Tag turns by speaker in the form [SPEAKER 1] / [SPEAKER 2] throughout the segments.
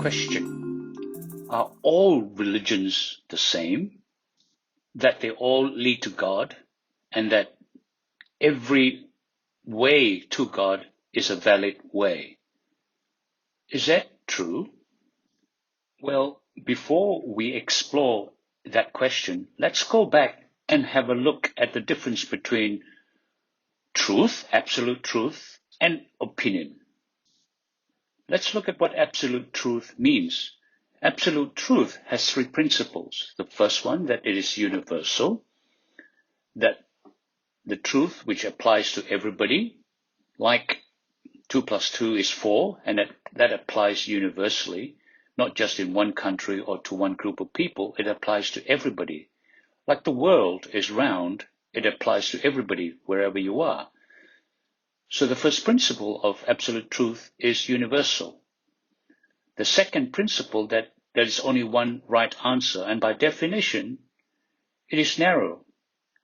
[SPEAKER 1] Question: are all religions the same? That they all lead to God, and that every way to God is a valid way? Is that true? Well, before we explore that question, let's go back and have a look at the difference between truth, absolute truth, and opinion. Let's look at what absolute truth means. Absolute truth has three principles. The first one, that it is universal, that the truth which applies to everybody, like 2 plus 2 is 4, and that applies universally, not just in one country or to one group of people, it applies to everybody. Like the world is round, it applies to everybody wherever you are. So the first principle of absolute truth is universal. The second principle, that there is only one right answer, and by definition, it is narrow.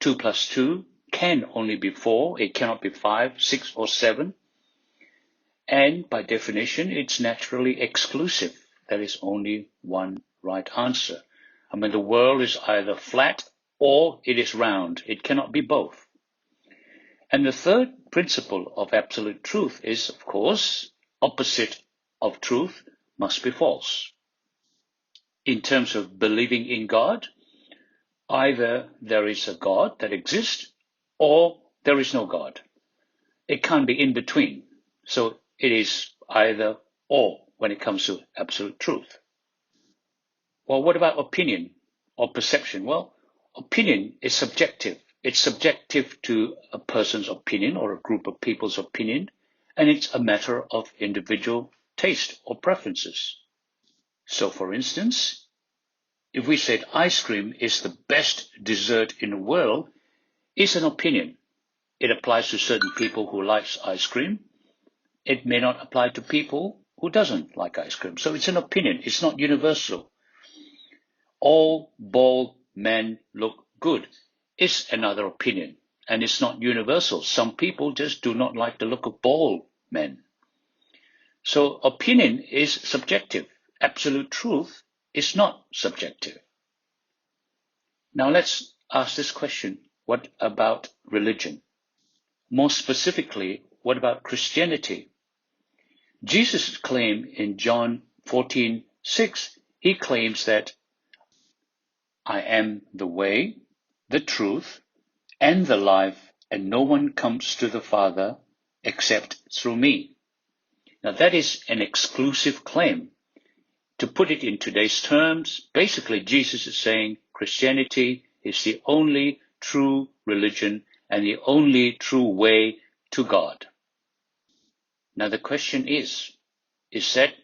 [SPEAKER 1] 2 plus 2 can only be 4, it cannot be 5, 6, or 7. And by definition, it's naturally exclusive. There is only one right answer. I mean, the world is either flat or it is round. It cannot be both. And the third principle of absolute truth is, of course, opposite of truth must be false. In terms of believing in God, either there is a God that exists or there is no God. It can't be in between. So it is either or when it comes to absolute truth. Well, what about opinion or perception? Well, opinion is subjective. It's subjective to a person's opinion or a group of people's opinion, and it's a matter of individual taste or preferences. So, for instance, if we said ice cream is the best dessert in the world, it's an opinion. It applies to certain people who like ice cream. It may not apply to people who doesn't like ice cream. So it's an opinion. It's not universal. All bald men look good. It's another opinion, and it's not universal. Some people just do not like the look of bald men. So opinion is subjective. Absolute truth is not subjective. Now let's ask this question. What about religion? More specifically, what about Christianity? Jesus' claim in John 14:6, he claims that I am the way, the truth, and the life, and no one comes to the Father except through me. Now that is an exclusive claim. To put it in today's terms, basically Jesus is saying Christianity is the only true religion and the only true way to God. Now the question is that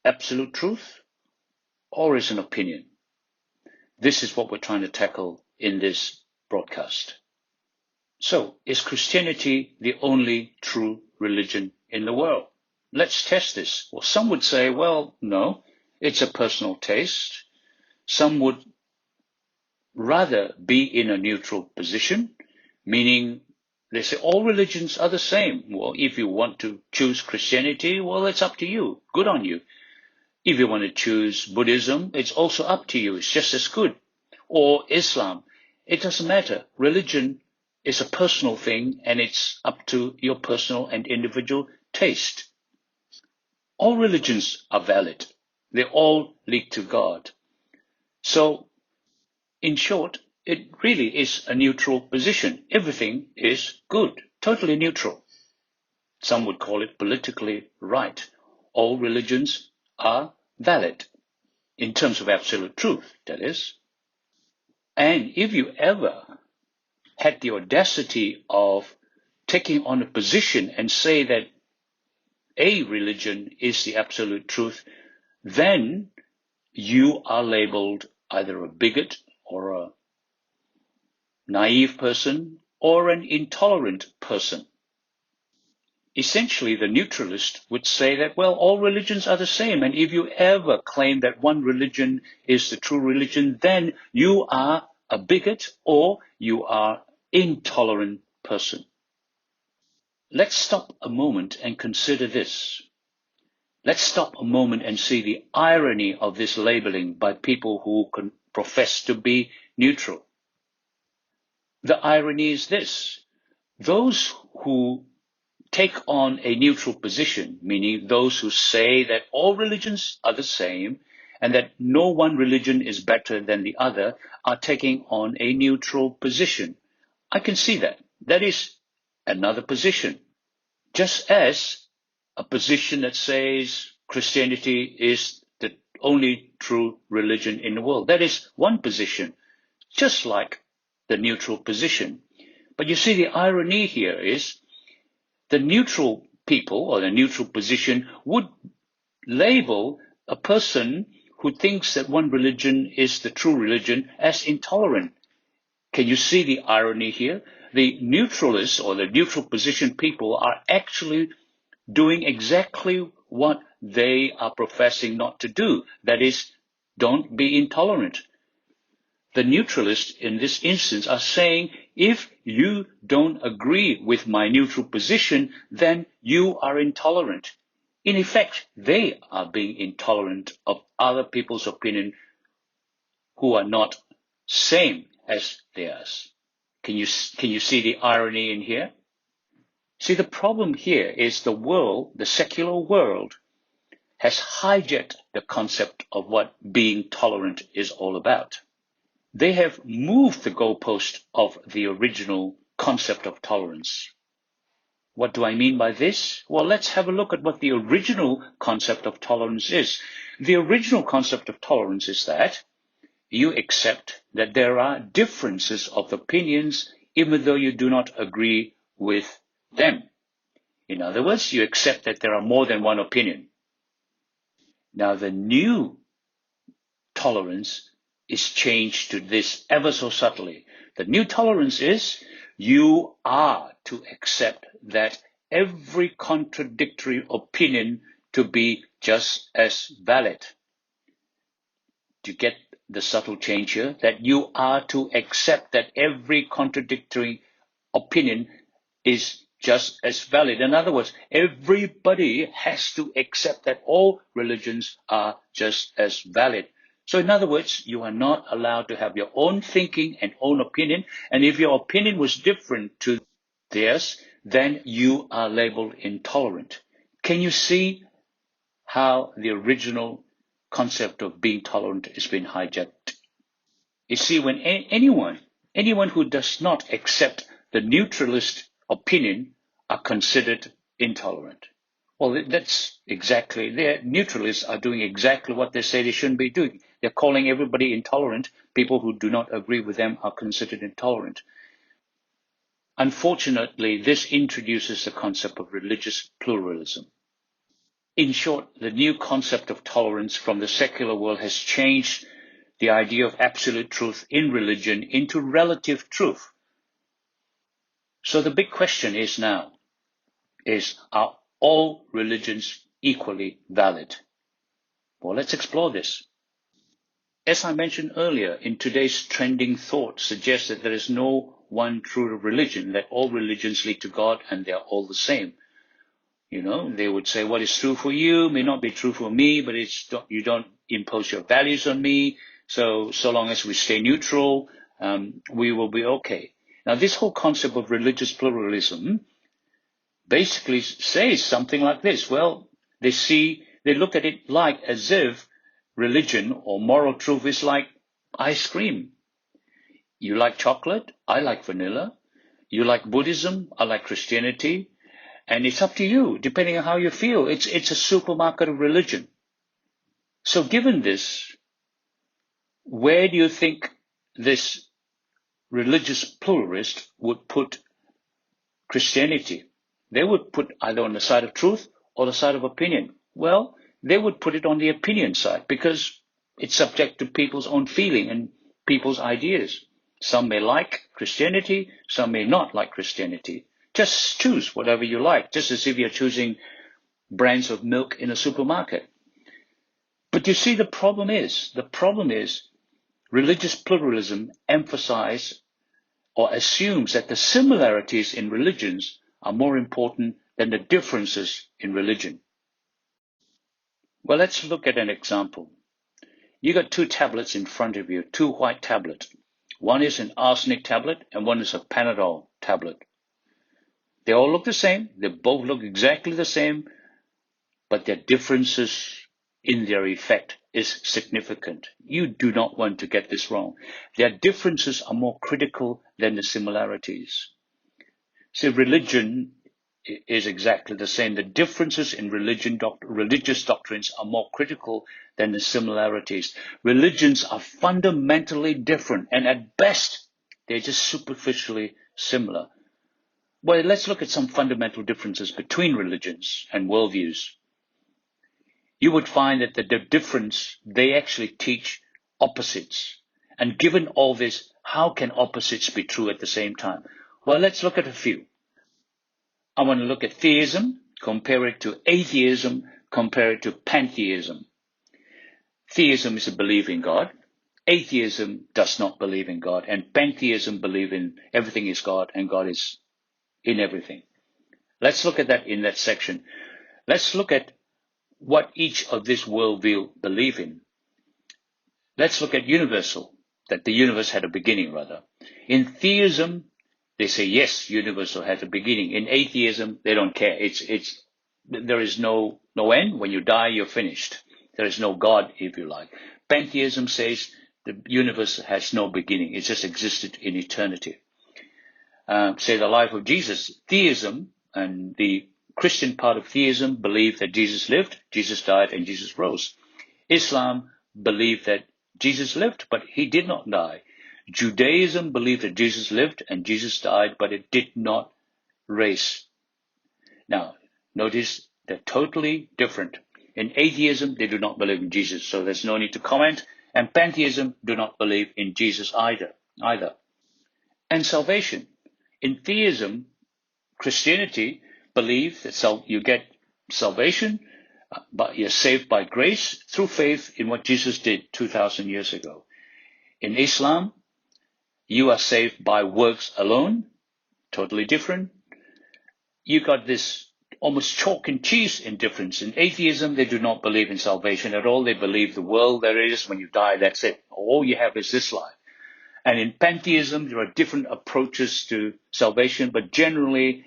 [SPEAKER 1] absolute truth or is an opinion? This is what we're trying to tackle in this broadcast. So, is Christianity the only true religion in the world? Let's test this. Well, some would say, well, no, it's a personal taste. Some would rather be in a neutral position, meaning they say all religions are the same. Well, if you want to choose Christianity, well, it's up to you. Good on you. If you want to choose Buddhism, it's also up to you. It's just as good. Or Islam. It doesn't matter. Religion is a personal thing, and it's up to your personal and individual taste. All religions are valid. They all lead to God. So, in short, it really is a neutral position. Everything is good, totally neutral. Some would call it politically right. All religions are valid, in terms of absolute truth, that is. And if you ever had the audacity of taking on a position and say that a religion is the absolute truth, then you are labeled either a bigot or a naive person or an intolerant person. Essentially, the neutralist would say that, well, all religions are the same, and if you ever claim that one religion is the true religion, then you are a bigot or you are an intolerant person. Let's stop a moment and consider this. Let's stop a moment and see the irony of this labeling by people who can profess to be neutral. The irony is this: those who take on a neutral position, meaning those who say that all religions are the same and that no one religion is better than the other, are taking on a neutral position. I can see that. That is another position. Just as a position that says Christianity is the only true religion in the world. That is one position, just like the neutral position. But you see, the irony here is the neutral people or the neutral position would label a person who thinks that one religion is the true religion as intolerant. Can you see the irony here? The neutralists or the neutral position people are actually doing exactly what they are professing not to do. That is, don't be intolerant. The neutralists in this instance are saying, if you don't agree with my neutral position, then you are intolerant. In effect, they are being intolerant of other people's opinion who are not same as theirs. Can you see the irony in here? See, the problem here is the world, the secular world, has hijacked the concept of what being tolerant is all about. They have moved the goalpost of the original concept of tolerance. What do I mean by this? Well, let's have a look at what the original concept of tolerance is. The original concept of tolerance is that you accept that there are differences of opinions even though you do not agree with them. In other words, you accept that there are more than one opinion. Now, the new tolerance is changed to this ever so subtly. The new tolerance is you are to accept that every contradictory opinion to be just as valid. Do you get the subtle change here? That you are to accept that every contradictory opinion is just as valid. In other words, everybody has to accept that all religions are just as valid. So in other words, you are not allowed to have your own thinking and own opinion. And if your opinion was different to theirs, then you are labeled intolerant. Can you see how the original concept of being tolerant has been hijacked? You see, when anyone who does not accept the neutralist opinion are considered intolerant. Well, that's exactly, the neutralists are doing exactly what they say they shouldn't be doing. They're calling everybody intolerant. People who do not agree with them are considered intolerant. Unfortunately, this introduces the concept of religious pluralism. In short, the new concept of tolerance from the secular world has changed the idea of absolute truth in religion into relative truth. So the big question is now, are all religions equally valid? Well, let's explore this. As I mentioned earlier, in today's trending thought suggests that there is no one true religion, that all religions lead to God and they're all the same. You know, they would say what is true for you may not be true for me, but you don't impose your values on me. So long as we stay neutral, we will be okay. Now, this whole concept of religious pluralism basically says something like this. Well, they look at it like as if religion or moral truth is like ice cream. You like chocolate, I like vanilla. You like Buddhism, I like Christianity. And it's up to you, depending on how you feel. It's a supermarket of religion. So given this, where do you think this religious pluralist would put Christianity? They would put either on the side of truth or the side of opinion. Well, they would put it on the opinion side because it's subject to people's own feeling and people's ideas. Some may like Christianity, some may not like Christianity. Just choose whatever you like, just as if you're choosing brands of milk in a supermarket. But you see, the problem is religious pluralism emphasizes or assumes that the similarities in religions are more important than the differences in religion. Well, let's look at an example. You got two tablets in front of you, two white tablets. One is an arsenic tablet and one is a Panadol tablet. They all look the same. They both look exactly the same, but their differences in their effect is significant. You do not want to get this wrong. Their differences are more critical than the similarities. See, religion is exactly the same. The differences in religious doctrines are more critical than the similarities. Religions are fundamentally different, and at best, they're just superficially similar. Well, let's look at some fundamental differences between religions and worldviews. You would find that the difference, they actually teach opposites. And given all this, how can opposites be true at the same time? Well, let's look at a few. I want to look at theism, compare it to atheism, compare it to pantheism. Theism is a belief in God. Atheism does not believe in God. And pantheism believes in everything is God and God is in everything. Let's look at that in that section. Let's look at what each of this worldview believe in. Let's look at universal, that the universe had a beginning, rather. In theism, they say, yes, universal has a beginning. In atheism, they don't care. There is no end. When you die, you're finished. There is no God, if you like. Pantheism says the universe has no beginning. It just existed in eternity. Say the life of Jesus. Theism and the Christian part of theism believe that Jesus lived, Jesus died, and Jesus rose. Islam believed that Jesus lived, but he did not die. Judaism believed that Jesus lived and Jesus died, but it did not raise. Now, notice they're totally different. In atheism, they do not believe in Jesus, so there's no need to comment. And pantheism do not believe in Jesus either. And salvation. In theism, Christianity believes that you get salvation, but you're saved by grace through faith in what Jesus did 2,000 years ago. In Islam, you are saved by works alone, totally different. You got this almost chalk and cheese indifference. In atheism, they do not believe in salvation at all. They believe the world there is, when you die, that's it. All you have is this life. And in pantheism, there are different approaches to salvation, but generally,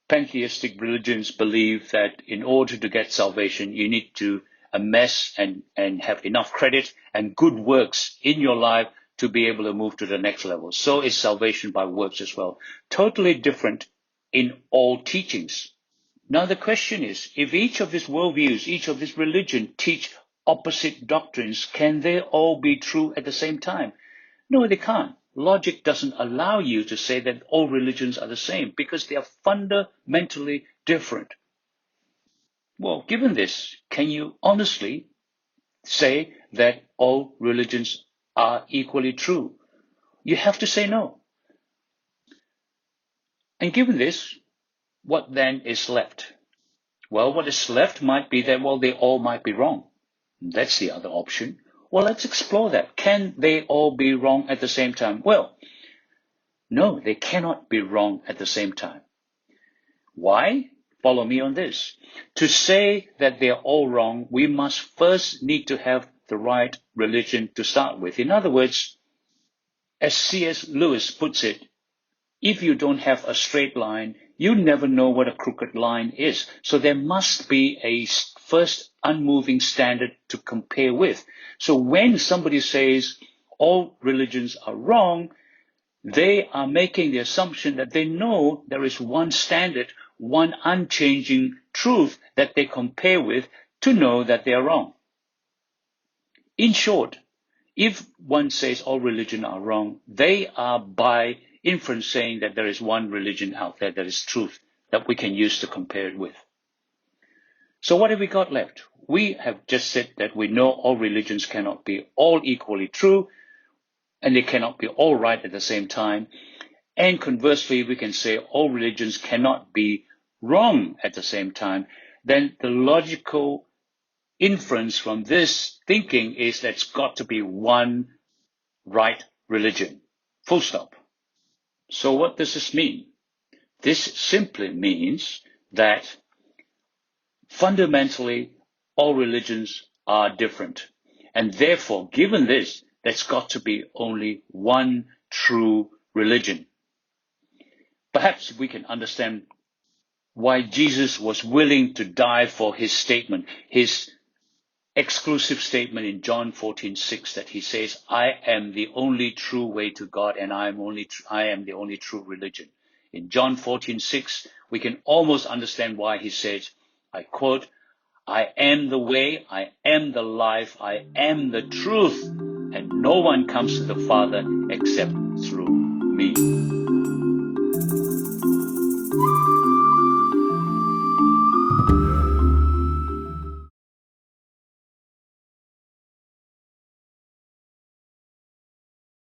[SPEAKER 1] pantheistic religions believe that in order to get salvation, you need to amass and have enough credit and good works in your life to be able to move to the next level. So is salvation by works as well. Totally different in all teachings. Now the question is, if each of these worldviews, each of these religion teach opposite doctrines, can they all be true at the same time? No, they can't. Logic doesn't allow you to say that all religions are the same because they are fundamentally different. Well, given this, can you honestly say that all religions are equally true? You have to say no. And given this, what then is left? Well, what is left might be that, well, they all might be wrong. That's the other option. Well, let's explore that. Can they all be wrong at the same time? Well, no, they cannot be wrong at the same time. Why? Follow me on this. To say that they're all wrong, we must first need to have the right religion to start with. In other words, as C.S. Lewis puts it, if you don't have a straight line, you never know what a crooked line is. So there must be a first unmoving standard to compare with. So when somebody says all religions are wrong, they are making the assumption that they know there is one standard, one unchanging truth that they compare with to know that they are wrong. In short, if one says all religions are wrong, they are by inference saying that there is one religion out there that is truth that we can use to compare it with. So what have we got left? We have just said that we know all religions cannot be all equally true, and they cannot be all right at the same time. And conversely, we can say all religions cannot be wrong at the same time. Then the logical inference from this thinking is that it's got to be one right religion. Full stop. So what does this mean? This simply means that fundamentally all religions are different. And therefore, given this, there's got to be only one true religion. Perhaps we can understand why Jesus was willing to die for his statement, his exclusive statement in John 14:6, that he says, I am the only true way to God, and I am the only true religion. In John 14:6, we can almost understand why he says, I quote, I am the way, I am the life, I am the truth, and no one comes to the Father except through me.